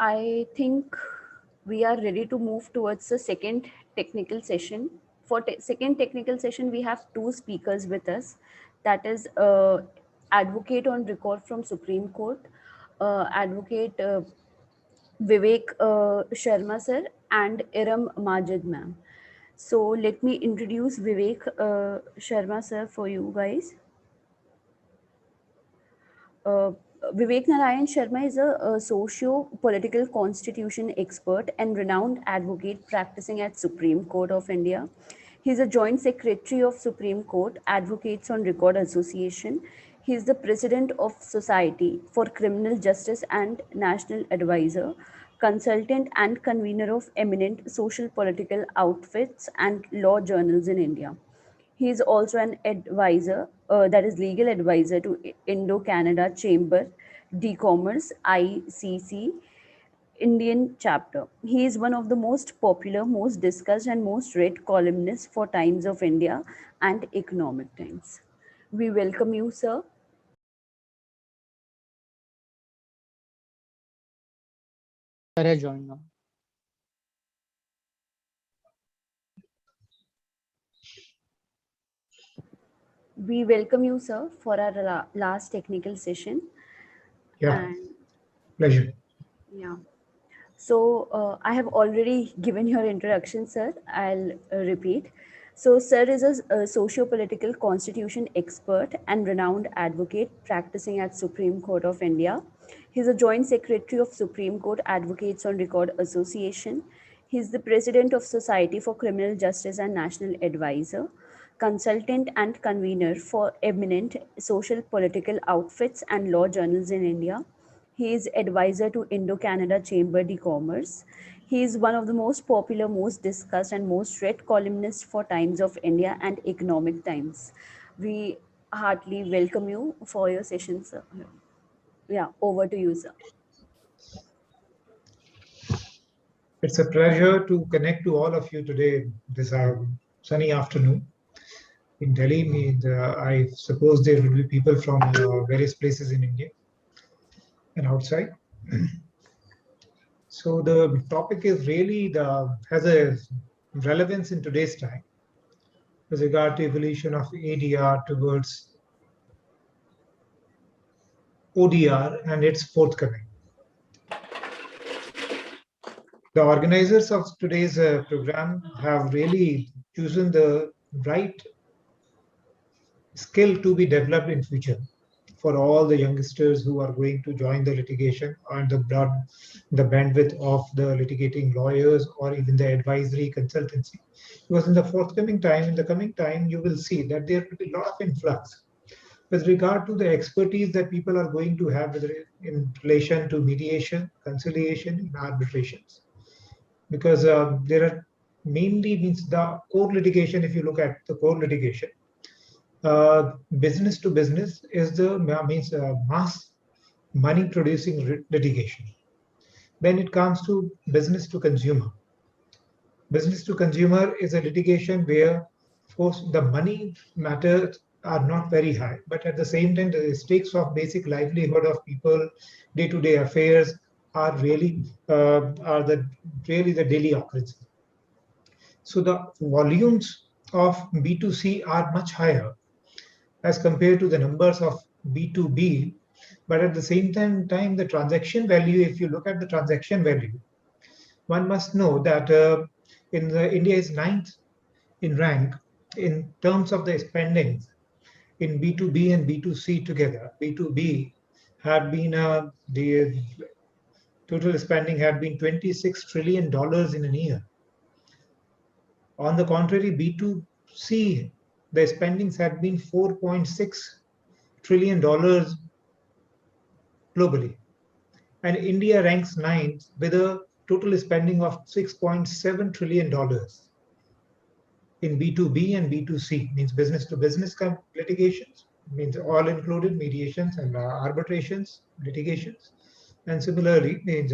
I think we are ready to move towards the second technical session. For second technical session, we have two speakers with us. That is advocate on record from Supreme Court, advocate Vivek Sharma sir and Iram Majid ma'am. So let me introduce Vivek Sharma sir for you guys. Uh, Vivek Narayan Sharma is a socio-political constitution expert and renowned advocate practicing at Supreme Court of India. He is a joint secretary of Supreme Court Advocates on Record Association. He is the president of Society for Criminal Justice and national advisor, consultant and convener of eminent social political outfits and law journals in India. He is also an advisor, that is legal advisor to Indo-Canada Chamber de Commerce (ICC) Indian chapter. He is one of the most popular, most discussed, and most read columnists for Times of India and Economic Times. We welcome you, sir. Sir joined now. We welcome you, sir, for our last technical session. Yeah, And pleasure. yeah. So I have already given your introduction, sir. I'll repeat. So, sir is a socio-political constitution expert and renowned advocate practicing at Supreme Court of India. He's a joint secretary of Supreme Court Advocates on Record Association. He's the president of Society for Criminal Justice and national advisor, consultant and convener for eminent social political outfits and law journals in India. He is advisor to Indo-Canada Chamber de Commerce. He is one of the most popular, most discussed, and most read columnists for Times of India and Economic Times. We heartily welcome you for your session, sir. Yeah, over to you, sir. It's a pleasure to connect to all of you today, this sunny afternoon in Delhi. I suppose there will be people from various places in India and outside. So the topic is really has a relevance in today's time with regard to evolution of ADR towards ODR and its forthcoming. The organizers of today's program have really chosen the right skill to be developed in future for all the youngsters who are going to join the litigation and the bandwidth of the litigating lawyers or even the advisory consultancy. Because in the coming time, you will see that there will be a lot of influx with regard to the expertise that people are going to have in relation to mediation, conciliation, and arbitrations. Because there are mainly means the core litigation. If you look at the core litigation, business to business is the mass money producing litigation. Then it comes to business to consumer. Business to consumer is a litigation where, of course, the money matters are not very high, but at the same time, the stakes of basic livelihood of people, day-to-day affairs are really really the daily occurrence. So the volumes of B2C are much higher as compared to the numbers of B2B. But at the same time, the transaction value, if you look at the transaction value, one must know that India is ninth in rank in terms of the spendings in B2B and B2C together. B2B had been the total spending had been $26 trillion in a year. On the contrary, B2C, the spendings had been $4.6 trillion globally. And India ranks ninth with a total spending of $6.7 trillion in B2B and B2C, means business to business litigations, means all included mediations and arbitrations, litigations. And similarly, means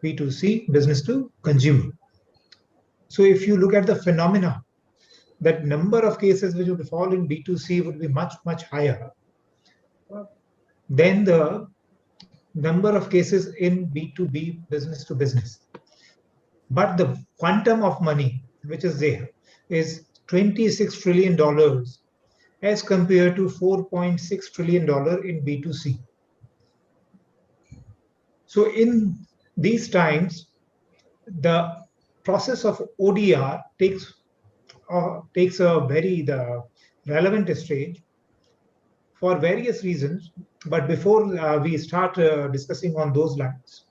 B2C, business to consumer. So if you look at the phenomena, that number of cases which would fall in B2C would be much, much higher than the number of cases in B2B, business to business. But the quantum of money which is there is $26 trillion as compared to $4.6 trillion in B2C. So in these times, the process of ODR takes a very relevant stage for various reasons. But before we start discussing on those lines,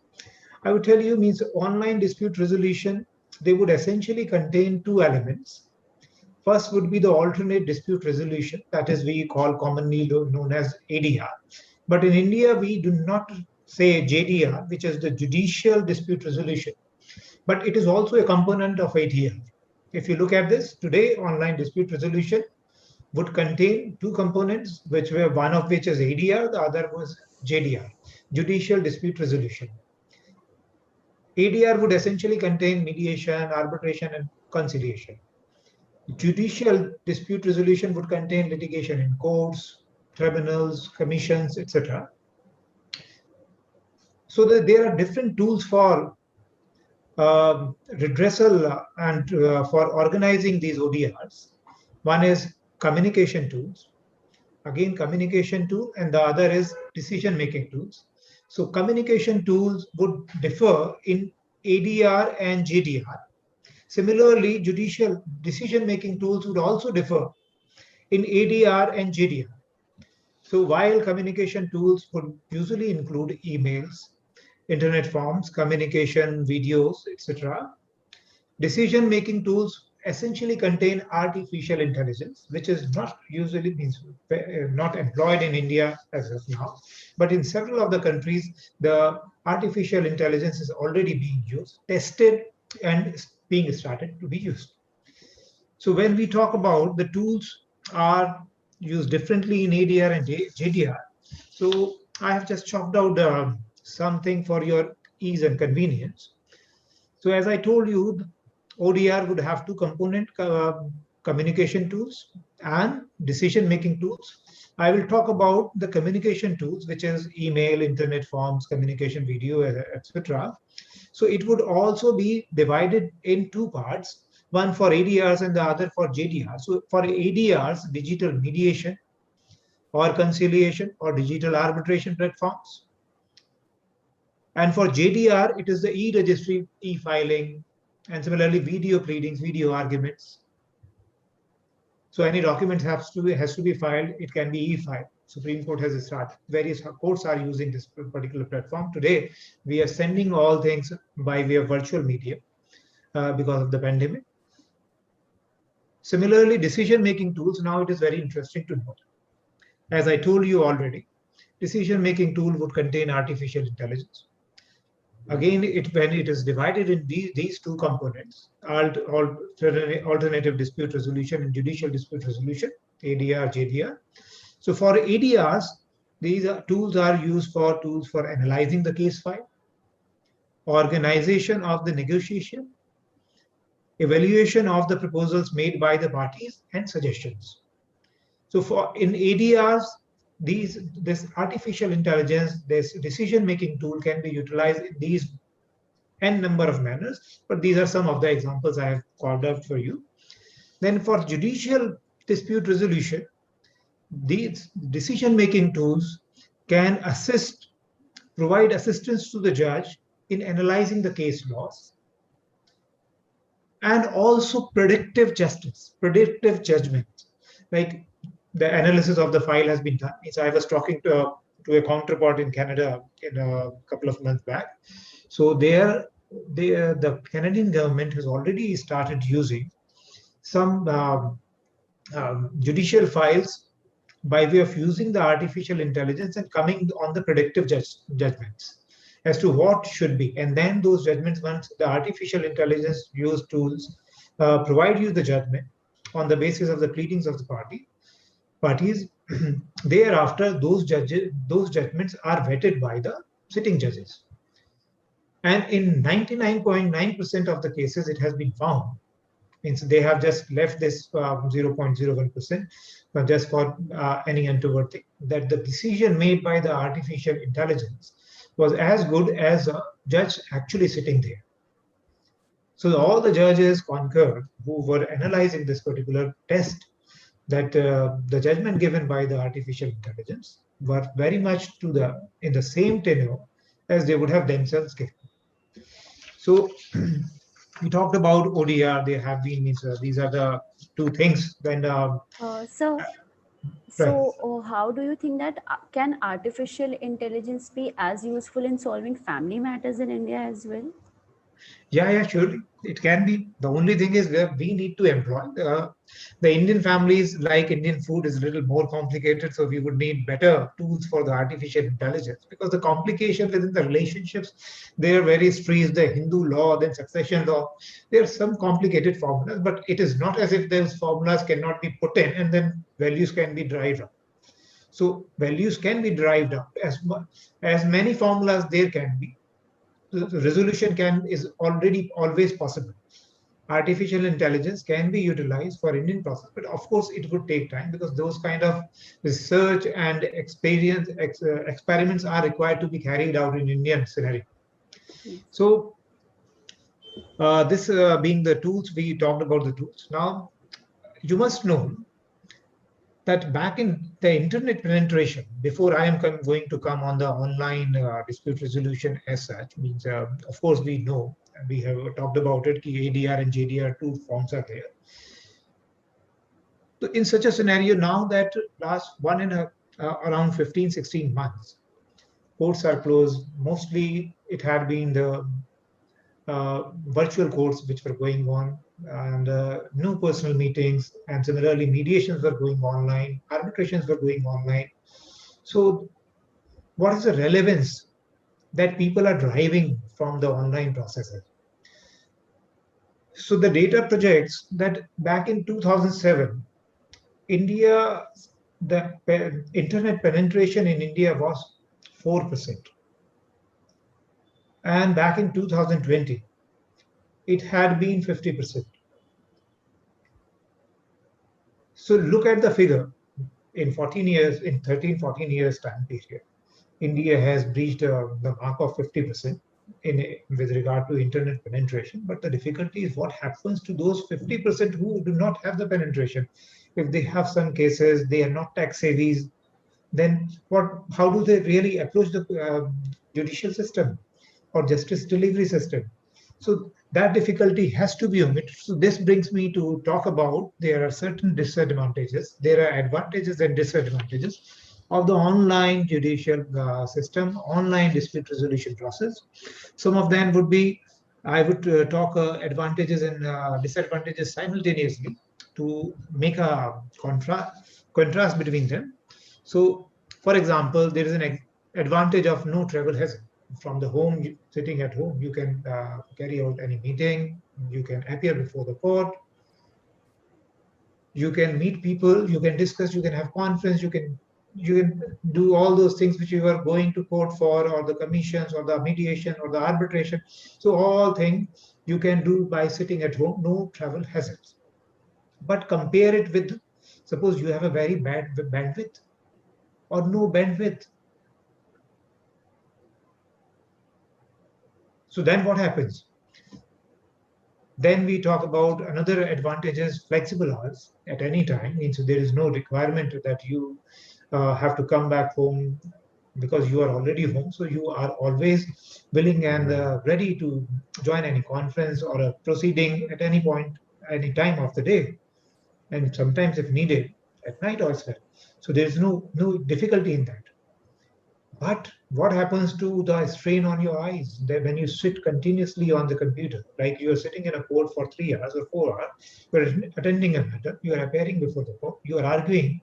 I would tell you means online dispute resolution, they would essentially contain two elements. First would be the alternate dispute resolution, that is we call commonly known as ADR. But in India, we do not say JDR, which is the judicial dispute resolution, but it is also a component of ADR. If you look at this, today online dispute resolution would contain two components, which were one of which is ADR, the other was JDR, judicial dispute resolution. ADR would essentially contain mediation, arbitration, and conciliation. Judicial dispute resolution would contain litigation in courts, tribunals, commissions, etc. So that there are different tools for redressal and for organizing these ODRs. One is communication tools. Again, communication tool, and the other is decision-making tools. So communication tools would differ in ADR and JDR. Similarly, judicial decision-making tools would also differ in ADR and JDR. So while communication tools would usually include emails, internet forms, communication, videos, etc., decision-making tools essentially contain artificial intelligence, which is not usually not employed in India as of now, but in several of the countries, the artificial intelligence is already being used, tested, and being started to be used. So when we talk about the tools are used differently in ADR and JDR, so I have just chalked out something for your ease and convenience. So as I told you, ODR would have two component communication tools and decision-making tools. I will talk about the communication tools, which is email, internet forms, communication, video, etc. So it would also be divided in two parts, one for ADRs and the other for JDR. So for ADRs, digital mediation or conciliation or digital arbitration platforms. And for JDR, it is the e-registry, e-filing, and similarly video pleadings, video arguments. So any document has to be filed. It can be e-filed. Supreme Court has started. Various courts are using this particular platform. Today, we are sending all things by way of virtual media because of the pandemic. Similarly, decision-making tools, now it is very interesting to note. As I told you already, decision-making tool would contain artificial intelligence. Again, when it is divided in these two components, alternative dispute resolution and judicial dispute resolution, ADR, JDR. So for ADRs, these tools are used for analyzing the case file, organization of the negotiation, evaluation of the proposals made by the parties, and suggestions. So in ADRs, this artificial intelligence, this decision-making tool can be utilized in these n number of manners, but these are some of the examples I have called out for you. Then for judicial dispute resolution, these decision-making tools can provide assistance to the judge in analyzing the case laws, and also predictive justice, predictive judgment, like the analysis of the file has been done. So I was talking to a counterpart in Canada in a couple of months back. So the Canadian government has already started using some judicial files by way of using the artificial intelligence and coming on the predictive judgments as to what should be. And then those judgments, once the artificial intelligence used tools provide you the judgment on the basis of the pleadings of the parties, thereafter those judgments are vetted by the sitting judges. And in 99.9% of the cases, it has been found, means they have just left this 0.01% just for any untoward thing, that the decision made by the artificial intelligence was as good as a judge actually sitting there. So all the judges concurred who were analyzing this particular test that the judgment given by the artificial intelligence were very much in the same tenor as they would have themselves given. So we talked about ODR. They have been these are the two things. Then So, right. how do you think that can artificial intelligence be as useful in solving family matters in India as well? Yeah, surely it can be. The only thing is that we need to employ the Indian families. Like Indian food is a little more complicated, so we would need better tools for the artificial intelligence, because the complication within the relationships, they are very strict. The Hindu law, then succession law, there are some complicated formulas, but it is not as if those formulas cannot be put in and then values can be derived out. So values can be derived out as many formulas there can be. The resolution is already always possible. Artificial intelligence can be utilized for Indian process, but of course it would take time, because those kind of research and experiments are required to be carried out in Indian scenario. Yes. So this being the tools, we talked about the tools. Now you must know that back in the internet penetration, before I am going to come on the online dispute resolution as such, means of course we know, we have talked about it, ADR and JDR, two forms are there. So in such a scenario, now that last around 15-16 months, courts are closed. Mostly it had been the virtual courts which were going on, and no personal meetings, and similarly mediations were going online, arbitrations were going online. So what is the relevance that people are driving from the online processes? So the data projects that back in 2007, India, the internet penetration in India was 4%. And back in 2020, it had been 50%. So look at the figure. In 14 years, in 13, 14 years time period, India has breached the mark of 50% with regard to internet penetration. But the difficulty is what happens to those 50% who do not have the penetration. If they have some cases, they are not tech savvy, then how do they really approach the judicial system or justice delivery system? So that difficulty has to be omitted. So this brings me to talk about there are certain disadvantages. There are advantages and disadvantages of the online judicial system, online dispute resolution process. Some of them would be, I would talk advantages and disadvantages simultaneously to make a contrast between them. So, for example, there is an advantage of no travel hazard. From the home, sitting at home, you can carry out any meeting, you can appear before the court, you can meet people, you can discuss, you can have conference, you can do all those things which you are going to court for, or the commissions, or the mediation, or the arbitration. So all things you can do by sitting at home, no travel hazards. But compare it with, suppose you have a very bad bandwidth or no bandwidth. So then what happens? Then we talk about another advantage is flexible hours at any time. Means there is no requirement that you have to come back home because you are already home. So you are always willing and ready to join any conference or a proceeding at any point, any time of the day, and sometimes if needed at night also. So there is no difficulty in that. But what happens to the strain on your eyes that when you sit continuously on the computer, like you are sitting in a court for 3 hours or 4 hours, you are attending a matter, you are appearing before the court, you are arguing,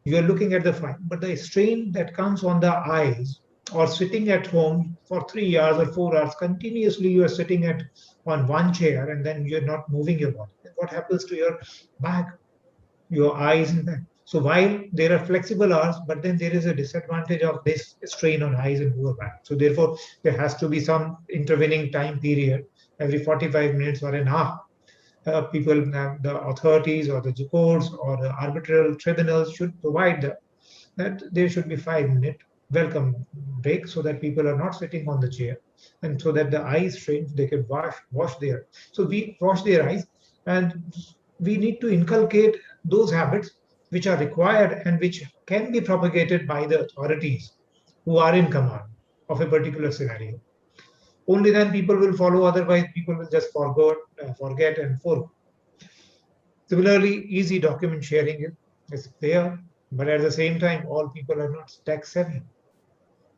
you are looking at the file, but the strain that comes on the eyes, or sitting at home for 3 hours or 4 hours continuously, you are sitting on one chair and then you're not moving your body. What happens to your back, your eyes and back? So while there are flexible hours, but then there is a disadvantage of this strain on eyes and lower back. So therefore, there has to be some intervening time period every 45 minutes or an hour. People, the authorities or the courts or the arbitral tribunals should provide that there should be 5 minutes welcome break so that people are not sitting on the chair, and so that the eyes strained, they can wash their. So we wash their eyes, and we need to inculcate those habits which are required and which can be propagated by the authorities who are in command of a particular scenario. Only then people will follow, otherwise people will just forget and forget. Similarly, easy document sharing is there, but at the same time, all people are not tech savvy.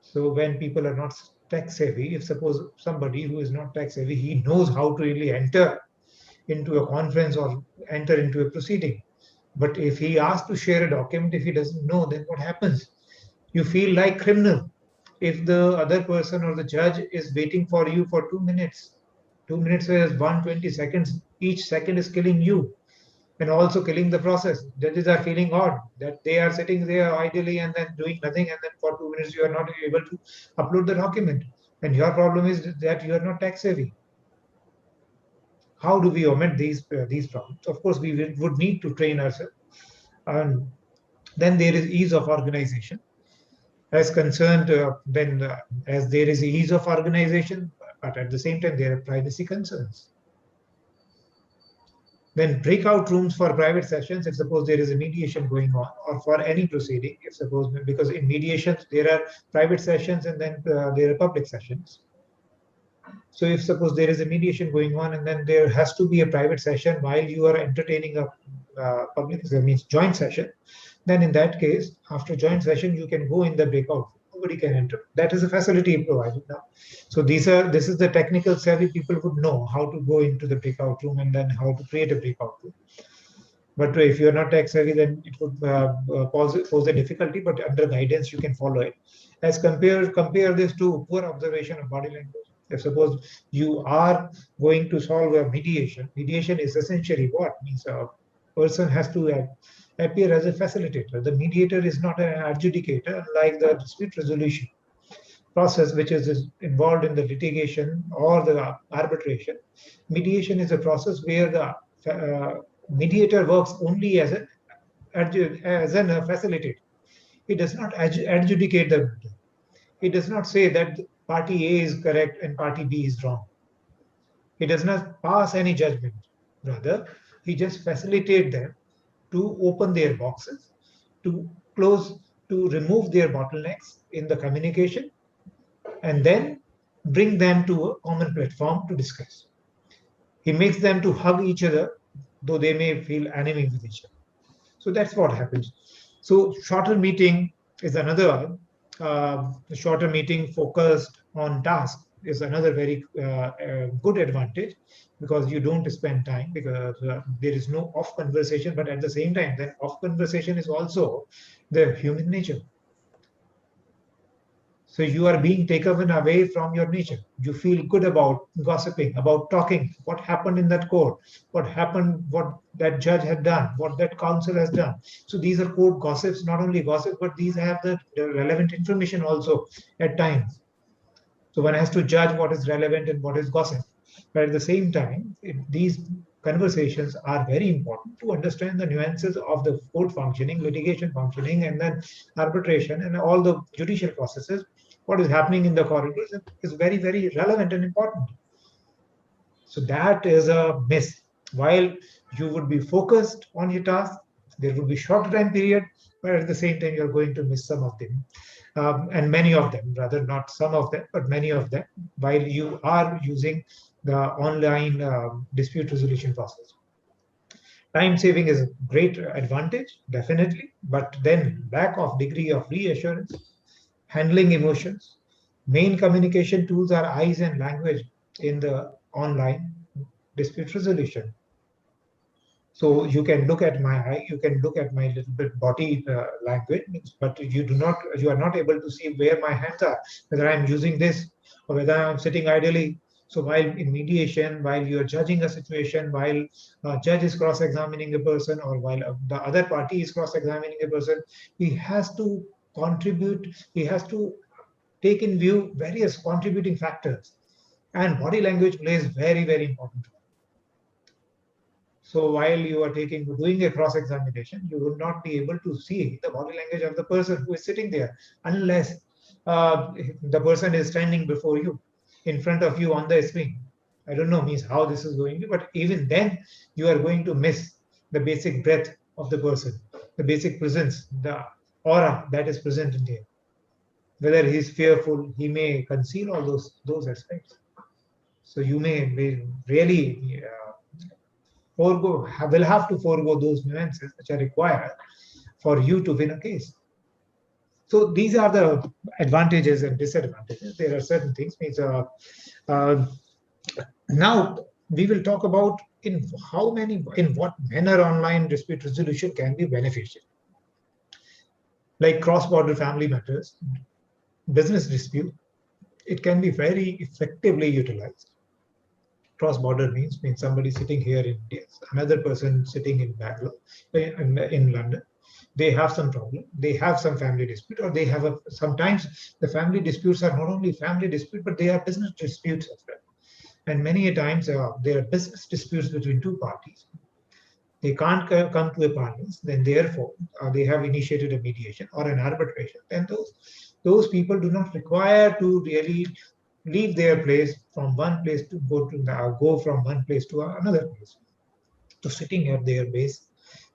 So when people are not tech savvy, if suppose somebody who is not tech savvy, he knows how to really enter into a conference or enter into a proceeding. But if he asks to share a document, if he doesn't know, then what happens? You feel like criminal if the other person or the judge is waiting for you for 2 minutes. 2 minutes is 120 seconds. Each second is killing you and also killing the process. Judges are feeling odd that they are sitting there idly and then doing nothing, and then for 2 minutes you are not able to upload the document. And your problem is that you are not tech savvy. How do we omit these problems? Of course, we would need to train ourselves. And then there is ease of organization. As concerned, then as there is ease of organization, but at the same time there are privacy concerns. Then breakout rooms for private sessions, if suppose there is a mediation going on, or for any proceeding, if suppose, because in mediations there are private sessions and then there are public sessions. So if suppose there is a mediation going on and then there has to be a private session while you are entertaining a public, that means joint session, then in that case, after joint session, you can go in the breakout. Nobody can enter. That is a facility provided now. So this is the technical savvy people would know how to go into the breakout room and then how to create a breakout room. But if you're not tech savvy, then it would pose a difficulty, but under guidance, you can follow it. As compare this to poor observation of body language. If suppose you are going to solve a mediation is essentially what? Means a person has to appear as a facilitator. The mediator is not an adjudicator like the dispute resolution process, which is involved in the litigation or the arbitration. Mediation is a process where the mediator works only as a facilitator. He does not adjudicate the matter. He does not say that party A is correct and party B is wrong. He does not pass any judgment. Rather, he just facilitates them to open their boxes, to close, to remove their bottlenecks in the communication, and then bring them to a common platform to discuss. He makes them to hug each other, though they may feel enemy with each other. So that's what happens. So shorter meeting is another one. The shorter meeting focused on task is another very good advantage, because you don't spend time, because there is no off conversation, but at the same time, then off conversation is also the human nature. So you are being taken away from your nature. You feel good about gossiping, about talking, what happened in that court, what happened, what that judge had done, what that counsel has done. So these are court gossips, not only gossip, but these have the relevant information also at times. So one has to judge what is relevant and what is gossip. But at the same time, these conversations are very important to understand the nuances of the court functioning, litigation functioning, and then arbitration and all the judicial processes. What is happening in the corridors is very, very relevant and important. So that is a miss. While you would be focused on your task, there would be short time period, but at the same time, you're going to miss some of them. And many of them, rather not some of them, but many of them, while you are using the online dispute resolution process. Time saving is a great advantage, definitely, but then lack of degree of reassurance, handling emotions. Main communication tools are eyes and language in the online dispute resolution. So you can look at my eye, you can look at my little bit body language, but you are not able to see where my hands are, whether I'm using this or whether I'm sitting idly. So while in mediation, while you're judging a situation, while a judge is cross-examining a person, or while the other party is cross-examining a person, he has to contribute, he has to take in view various contributing factors. And body language plays very, very important role. So while you are doing a cross-examination, you will not be able to see the body language of the person who is sitting there, unless the person is standing before you, in front of you on the screen. I don't know means how this is going to, but even then you are going to miss the basic breadth of the person, the basic presence, the aura that is present in there. Whether he is fearful, he may conceal all those aspects. So you may really will have to forego those nuances which are required for you to win a case. So these are the advantages and disadvantages. There are certain things. Uh, Now we will talk about in what manner online dispute resolution can be beneficial. Like cross-border family matters, business dispute, it can be very effectively utilized. Cross-border means somebody sitting here in India, another person sitting in Bangalore, in London. They have some problem, they have some family dispute, or they have sometimes the family disputes are not only family dispute, but they are business disputes as well. And many a times there are business disputes between two parties. They can't come to a parlance, then therefore they have initiated a mediation or an arbitration. Then those people do not require to really leave their place from one place to go from one place to another place. So sitting at their base,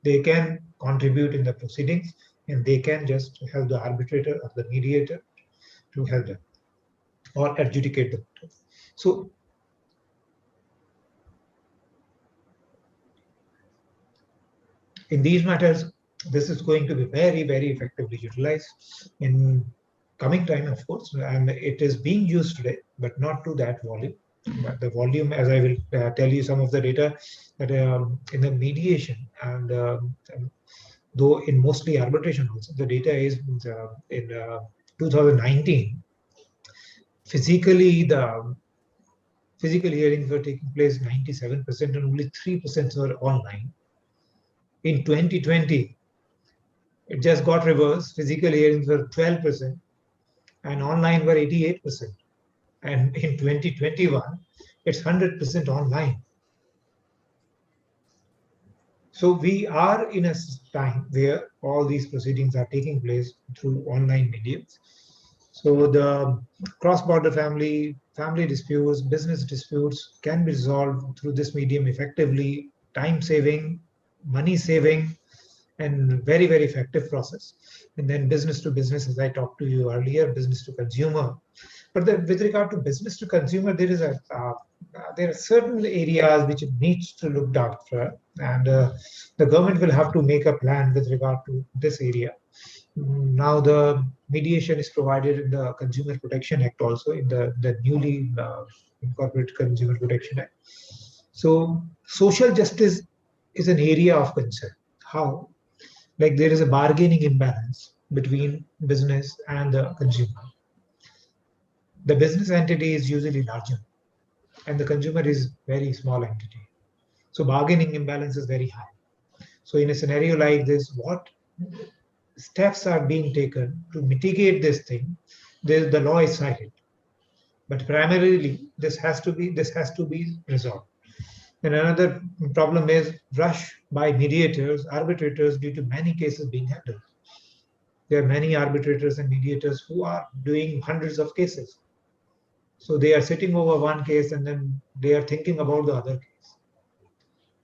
they can contribute in the proceedings, and they can just help the arbitrator or the mediator to help them or adjudicate the matter. So in these matters, this is going to be very, very effectively utilized in coming time, of course, and it is being used today, but not to that volume. But the volume, as I will tell you some of the data, that in the mediation and though in mostly arbitration also, the data is in 2019, the physical hearings were taking place 97% and only 3% were online. In 2020, it just got reversed. Physical hearings were 12% and online were 88%. And in 2021, it's 100% online. So we are in a time where all these proceedings are taking place through online mediums. So the cross-border family disputes, business disputes can be resolved through this medium effectively, time-saving, money-saving, and very, very effective process. And then business to business, as I talked to you earlier, business to consumer. But with regard to business to consumer, there are certain areas which it needs to look after, and the government will have to make a plan with regard to this area. Now the mediation is provided in the Consumer Protection Act, also in the newly incorporated Consumer Protection Act. So social justice is an area of concern. How? Like there is a bargaining imbalance between business and the consumer. The business entity is usually larger and the consumer is very small entity. So bargaining imbalance is very high. So in a scenario like this, what steps are being taken to mitigate this thing? The law is silent, but primarily this has to be resolved. And another problem is rush by mediators, arbitrators, due to many cases being handled. There are many arbitrators and mediators who are doing hundreds of cases. So they are sitting over one case and then they are thinking about the other case.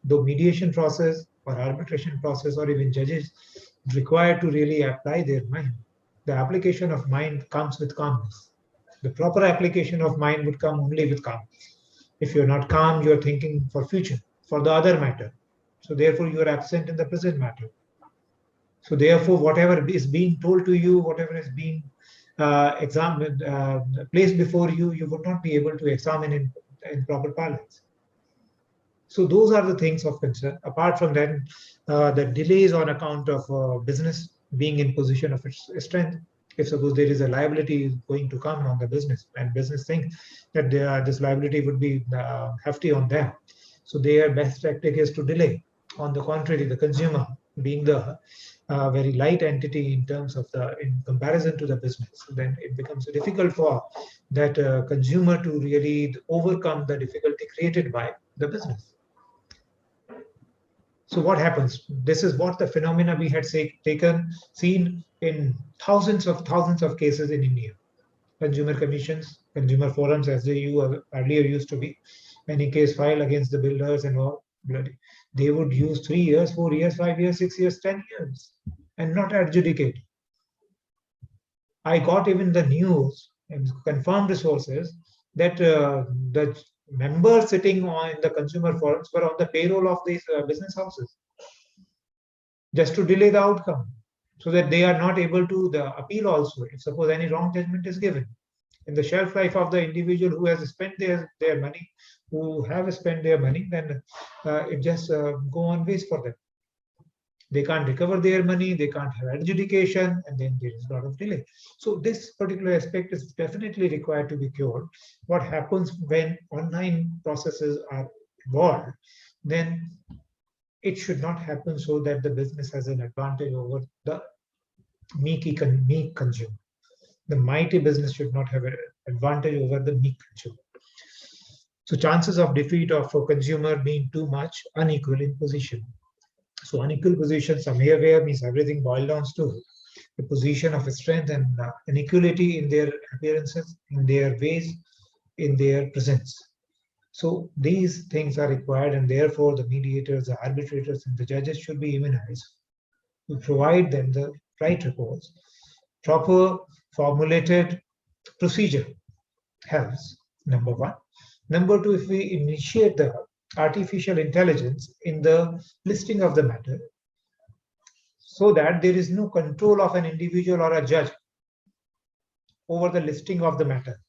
The mediation process or arbitration process or even judges required to really apply their mind. The application of mind comes with calmness. The proper application of mind would come only with calmness. If you're not calm, you're thinking for future, for the other matter. So therefore, you are absent in the present matter. So therefore, whatever is being told to you, whatever is being examined, placed before you, you would not be able to examine in proper parlance. So those are the things of concern. Apart from that, the delays on account of business being in position of its strength. If suppose there is a liability going to come on the business and business think that this liability would be hefty on them, so their best tactic is to delay. On the contrary, the consumer being the very light entity in terms of in comparison to the business, then it becomes difficult for that consumer to really overcome the difficulty created by the business. So what happens? This is what the phenomena we had seen in thousands of cases in India. consumer commissions, consumer forums, as they earlier used to be. Any case filed against the builders and all, they would use 3 years, 4 years, 5 years, 6 years, 10 years, and not adjudicate. I got even the news and confirmed sources that the members sitting on the consumer forums were on the payroll of these business houses, just to delay the outcome, so that they are not able to appeal also if suppose any wrong judgment is given. In the shelf life of the individual who has spent their money, who have spent their money, then it just go on waste for them. They can't recover their money, they can't have adjudication, and then there is a lot of delay. So this particular aspect is definitely required to be cured. What happens when online processes are involved, then it should not happen so that the business has an advantage over the meek consumer. The mighty business should not have an advantage over the meek consumer. So chances of defeat of a consumer being too much unequal in position. So unequal position somewhere means everything boils down to the position of strength and inequality in their appearances, in their ways, in their presence. So these things are required, and therefore the mediators, the arbitrators, and the judges should be immunized to provide them the right reports. Proper formulated procedure helps, number one. Number two, if we initiate the artificial intelligence in the listing of the matter, so that there is no control of an individual or a judge over the listing of the matter.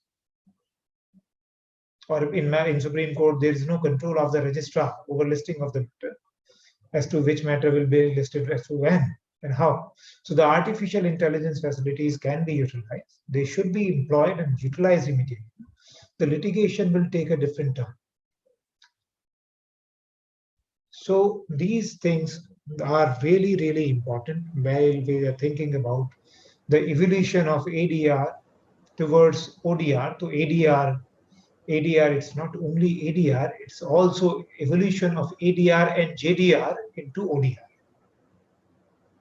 Or in Supreme Court, there is no control of the registrar over listing of the matter as to which matter will be listed, as to when and how. So the artificial intelligence facilities can be utilized. They should be employed and utilized immediately. The litigation will take a different turn. So these things are really, really important while we are thinking about the evolution of ADR towards ODR to ADR. ADR, it's not only ADR, it's also evolution of ADR and JDR into ODR.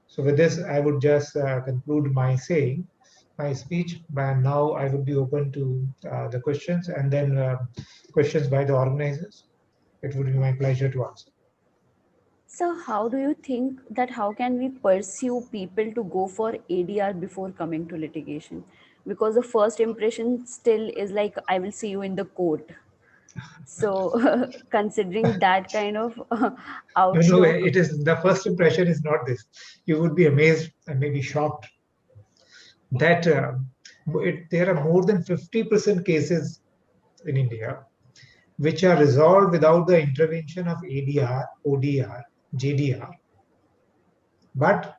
So with this, I would just conclude my speech, and now I would be open to the questions, and then questions by the organizers. It would be my pleasure to answer. So how do you think that how can we pursue people to go for ADR before coming to litigation? Because the first impression still is like, I will see you in the court. So considering that kind of No, outlook, it is the first impression is not this. You would be amazed and maybe shocked that there are more than 50% cases in India which are resolved without the intervention of ADR, ODR, JDR. But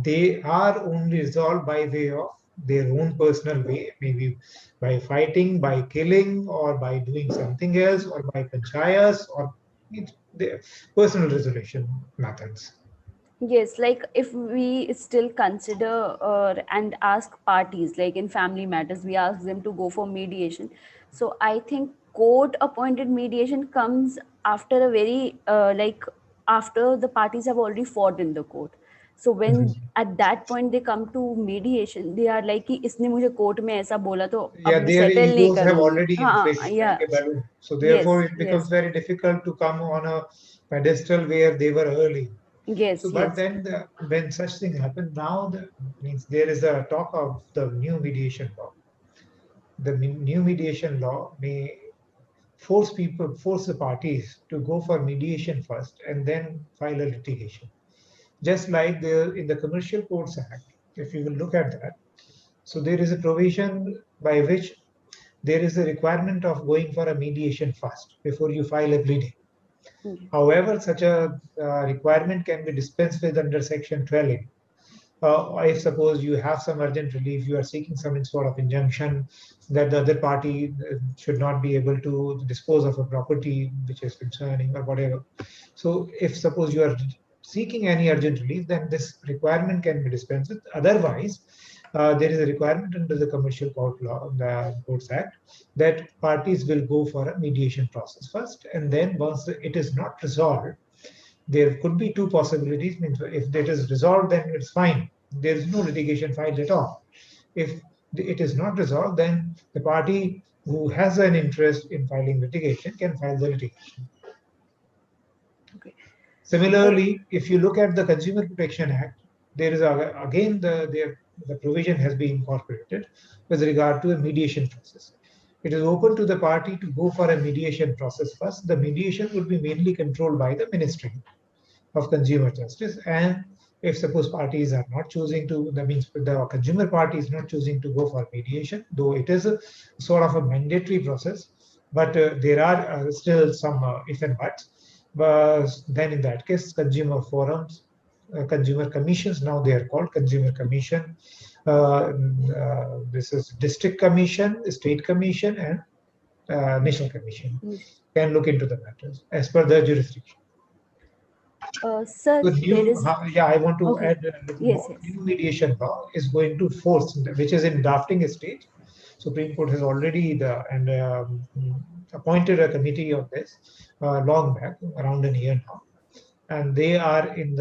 they are only resolved by way of their own personal way, maybe by fighting, by killing, or by doing something else, or by panchayats, or their personal resolution methods. yes, like if we still consider and ask parties, like in family matters, we ask them to go for mediation. So I think court appointed mediation comes after a very like after the parties have already fought in the court. So when at that point they come to mediation, they are like कि इसने मुझे court में ऐसा बोला तो अब Yeah, मैं their settle नहीं egos have करूंगी. already हाँ, inflated yeah, like a balloon. So yes, therefore, it becomes yes, very difficult to come on a pedestal where they were early. yes, So, but yes. then when such things happen, now means there is a talk of the new mediation law. The new mediation law may force the parties to go for mediation first and then file a litigation. Just like in the Commercial Courts Act, if you will look at that, so there is a provision by which there is a requirement of going for a mediation first before you file a pleading. Okay. However, such a requirement can be dispensed with under Section 12. If suppose you have some urgent relief, you are seeking some sort of injunction that the other party should not be able to dispose of a property which is concerning or whatever. So if suppose you are seeking any urgent relief, then this requirement can be dispensed with. Otherwise, there is a requirement under the Commercial Court Law, the Courts Act, that parties will go for a mediation process first, and then once it is not resolved, there could be two possibilities. Means if it is resolved, then it's fine. There is no litigation filed at all. If it is not resolved, then the party who has an interest in filing litigation can file the litigation. Okay. Similarly, if you look at the Consumer Protection Act, there is again the provision has been incorporated with regard to a mediation process. It is open to the party to go for a mediation process first. The mediation will be mainly controlled by the Ministry of Consumer Justice. And if suppose parties are not choosing to, that means the consumer party is not choosing to go for mediation, though it is a sort of a mandatory process, but there are still some if and buts. But then in that case, consumer forums, consumer commissions, now they are called consumer commission. This is district commission, state commission, and national commission can look into the matters as per the jurisdiction. Sir, So there is. I want to Okay. add a little Yes, more. yes. New mediation law is going to force, which is in drafting stage. Supreme Court has already appointed a committee on this long back, around a year now, and they are in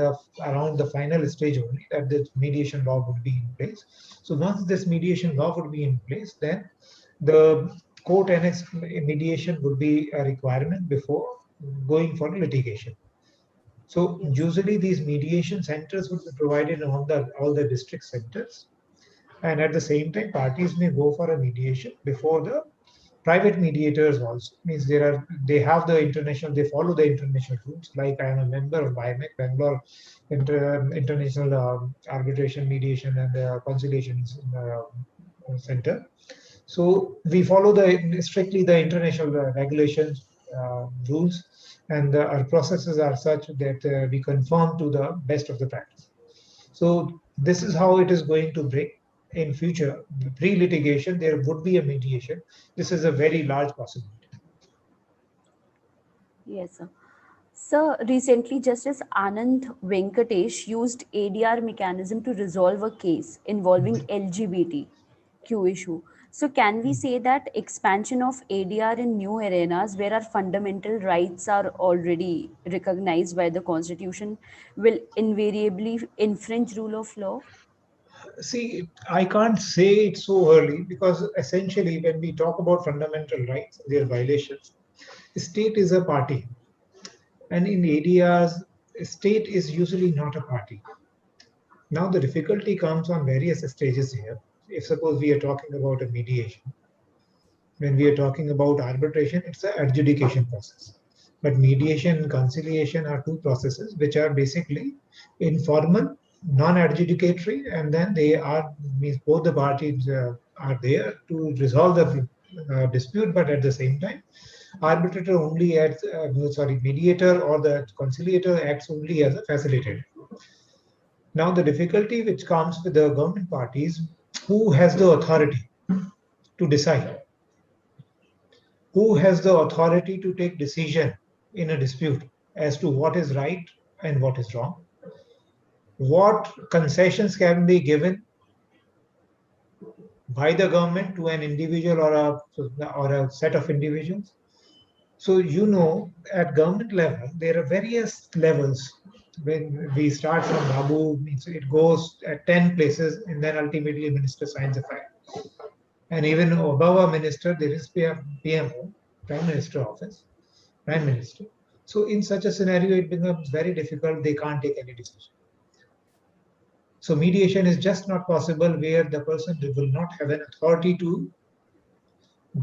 around the final stage only that the mediation law would be in place. So once this mediation law would be in place, then the court annex mediation would be a requirement before going for litigation. So usually these mediation centers would be provided in all the district centers, and at the same time, parties may go for a mediation before the private mediators also. Means they follow the international rules. Like I am a member of BIMEC, Bangalore International Arbitration, Mediation and Conciliation Center. So we follow strictly the international regulations, rules, and our processes are such that we conform to the best of the practice. So this is how it is going to break in future. Pre-litigation, there would be a mediation. This is a very large possibility. Yes, sir. Sir, recently Justice Anand Venkatesh used ADR mechanism to resolve a case involving LGBTQ issue. So can we say that expansion of ADR in new arenas where our fundamental rights are already recognized by the Constitution will invariably infringe rule of law? See, I can't say it so early because essentially when we talk about fundamental rights, their violations, the state is a party. And in ADRs, state is usually not a party. Now the difficulty comes on various stages here. If suppose we are talking about a mediation, when we are talking about arbitration, it's an adjudication process. But mediation and conciliation are two processes which are basically informal, non-adjudicatory, and then they means both the parties are there to resolve the dispute, but at the same time, arbitrator only acts, mediator or the conciliator acts only as a facilitator. Now, the difficulty which comes with the government parties, who has the authority to decide? Who has the authority to take decision in a dispute as to what is right and what is wrong? What concessions can be given by the government to an individual or a set of individuals? So at government level, there are various levels. When we start from Babu, it goes at 10 places, and then ultimately minister signs a file. And even above a minister, there is PMO, Prime Minister Office, Prime Minister. So in such a scenario, it becomes very difficult. They can't take any decision. So mediation is just not possible where the person will not have an authority to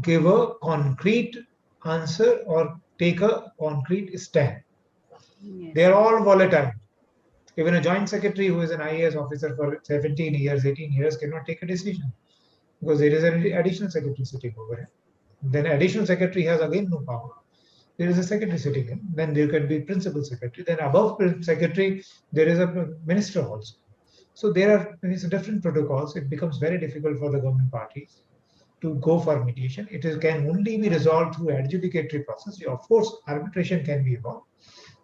give a concrete answer or take a concrete stand. Yes. They are all volatile. Even a joint secretary who is an IAS officer for 17 years, 18 years cannot take a decision because there is an additional secretary sitting over him. Then additional secretary has again no power. There is a secretary sitting in. Then there can be principal secretary. Then above secretary, there is a minister also. So there are different protocols. It becomes very difficult for the government parties to go for mediation. Can only be resolved through adjudicatory process. Of course, arbitration can be involved.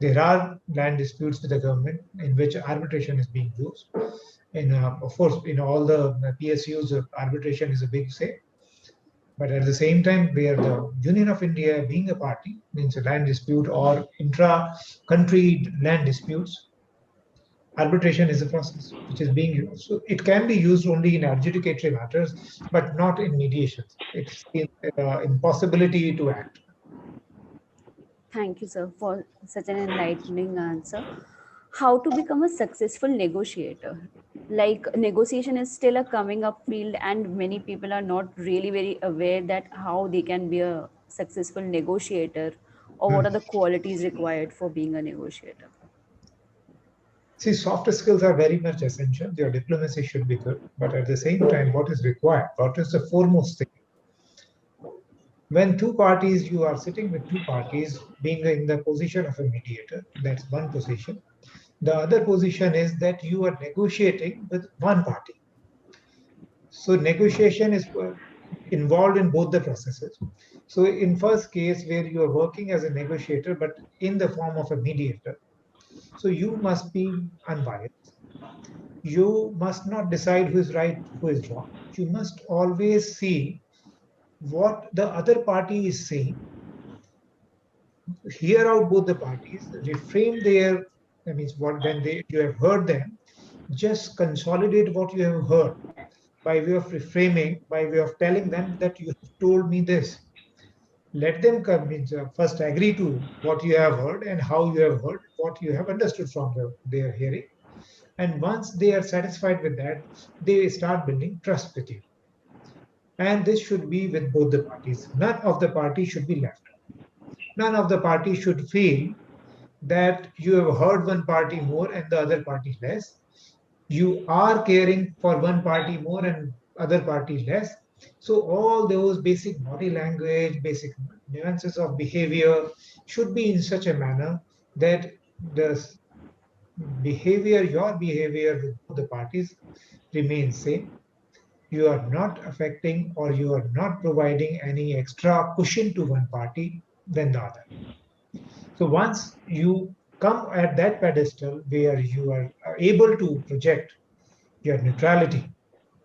There are land disputes with the government in which arbitration is being used. And of course, in all the PSUs, arbitration is a big say. But at the same time, where the Union of India being a party means a land dispute or intra-country land disputes, arbitration is a process which is being used. So it can be used only in adjudicatory matters, but not in mediations. It's impossibility to act. Thank you, sir, for such an enlightening answer. How to become a successful negotiator? Like, negotiation is still a coming up field, and many people are not really very aware that how they can be a successful negotiator, or what Hmm. are the qualities required for being a negotiator. See, soft skills are very much essential. Your diplomacy should be good, but at the same time, what is required? What is the foremost thing? When two parties, you are sitting with two parties, being in the position of a mediator, that's one position. The other position is that you are negotiating with one party. So negotiation is involved in both the processes. So in first case where you are working as a negotiator, but in the form of a mediator, so you must be unbiased. You must not decide who is right, who is wrong. You must always see what the other party is saying, hear out both the parties, reframe their, that means what when they you have heard them, just consolidate what you have heard by way of reframing, by way of telling them that you have told me this. Let them come, means, first agree to what you have heard and how you have heard, what you have understood from their hearing. And once they are satisfied with that, they start building trust with you. And this should be with both the parties. None of the parties should be left out. None of the parties should feel that you have heard one party more and the other party less. You are caring for one party more and other party less. So all those basic body language, basic nuances of behavior should be in such a manner that the your behavior with the parties remains same. You are not affecting or you are not providing any extra cushion to one party than the other. So once you come at that pedestal where you are able to project your neutrality,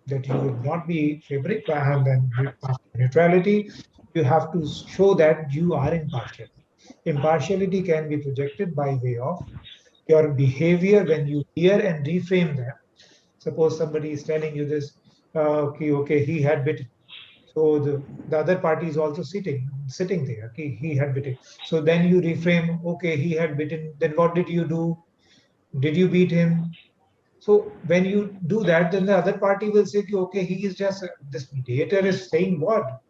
that you will not be favoring and then after neutrality, you have to show that you are impartial. Impartiality can be projected by way of your behavior when you hear and reframe them. Suppose somebody is telling you this, okay, he had bitten. So the other party is also sitting there. Okay, he had bitten. So then you reframe, okay, he had bitten. Then what did you do? Did you beat him? So when you do that, then the other party will say, okay, he is just this mediator is saying what?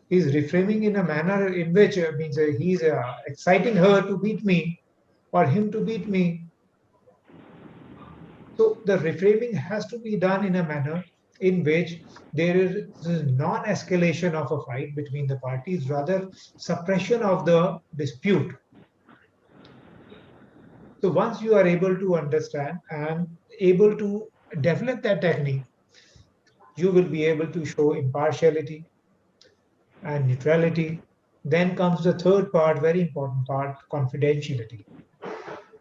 He's reframing in a manner in which means he's exciting her to beat me or him to beat me. So the reframing has to be done in a manner in which there is non-escalation of a fight between the parties, rather suppression of the dispute. So once you are able to understand and able to develop that technique, you will be able to show impartiality and neutrality. Then comes the third part, very important part, confidentiality.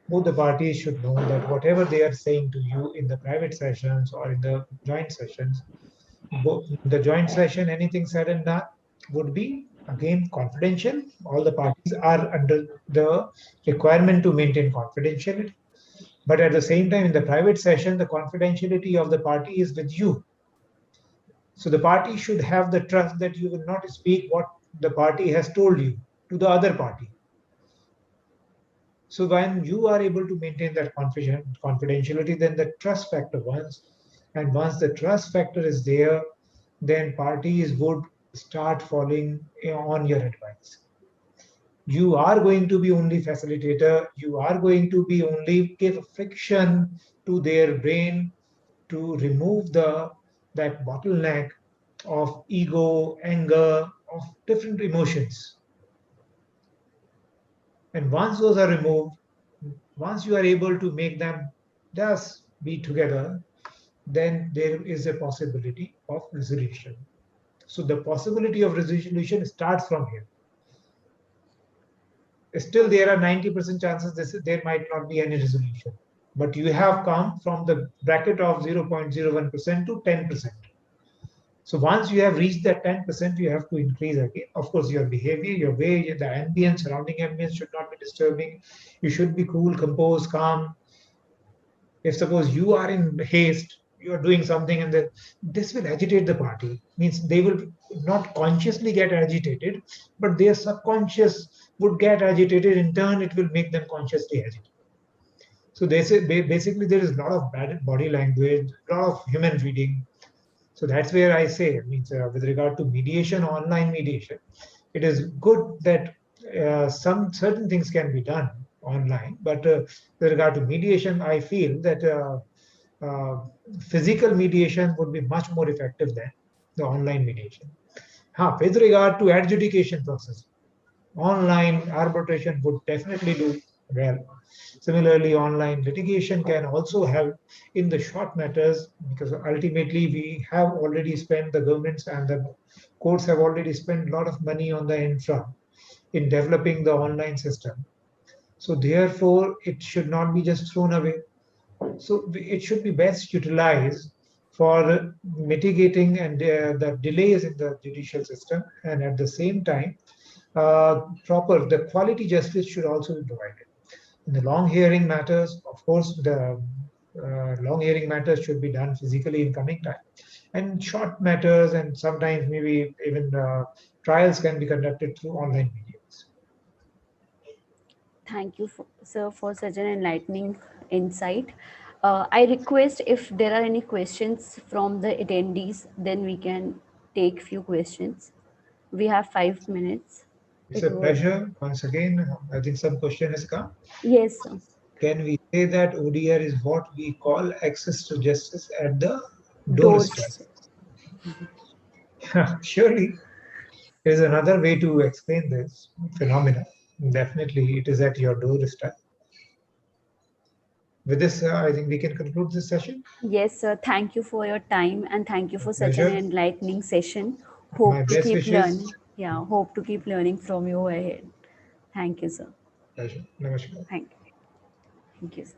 Both the parties should know that whatever they are saying to you in the private sessions or in the joint sessions, the joint session, anything said and done would be again confidential. All the parties are under the requirement to maintain confidentiality. But at the same time, in the private session, the confidentiality of the party is with you. So the party should have the trust that you will not speak what the party has told you to the other party. So when you are able to maintain that confidentiality, then the trust factor and once the trust factor is there, then parties would start following on your advice. You are going to be only facilitator. You are going to be only give friction to their brain to remove that bottleneck of ego, anger, of different emotions. And once those are removed, once you are able to make them just be together, then there is a possibility of resolution. So the possibility of resolution starts from here. Still, there are 90% chances there might not be any resolution. But you have come from the bracket of 0.01% to 10%. So once you have reached that 10%, you have to increase again. Of course, your behavior, your way, the ambience, surrounding ambience should not be disturbing. You should be cool, composed, calm. If suppose you are in haste, you are doing something, and this will agitate the party. Means they will not consciously get agitated, but their subconscious would get agitated. In turn, it will make them consciously agitated. So they say basically there is a lot of bad body language, a lot of human reading. So that's where I say, means with regard to mediation, online mediation, it is good that some certain things can be done online, but with regard to mediation, I feel that uh, physical mediation would be much more effective than the online mediation. With regard to adjudication process, online arbitration would definitely do well. Similarly, online litigation can also help in the short matters, because ultimately we have already spent, the governments and the courts have already spent a lot of money on the infra in developing the online system. So therefore, it should not be just thrown away. So it should be best utilized for mitigating and the delays in the judicial system, and at the same time, the quality justice should also be provided. In the long hearing matters, of course, the long hearing matters should be done physically in coming time. And short matters and sometimes maybe even trials can be conducted through online mediums. Thank you, sir, for such an enlightening insight. I request if there are any questions from the attendees, then we can take few questions. We have 5 minutes. It's It a would. pleasure. Once again, I think some question has come. Yes, sir. Can we say that ODR is what we call access to justice at the doorstep? Doors. Surely, there is another way to explain this phenomena. Definitely, it is at your doorstep. With this, I think we can conclude this session. Yes, sir. Thank you for your time and thank you for such an Pleasure. enlightening session. My Hope to best keep wishes. learning. Yeah, hope to keep learning from you ahead. Thank you, sir. Pleasure. Namaskar. Thank you. Thank you, sir.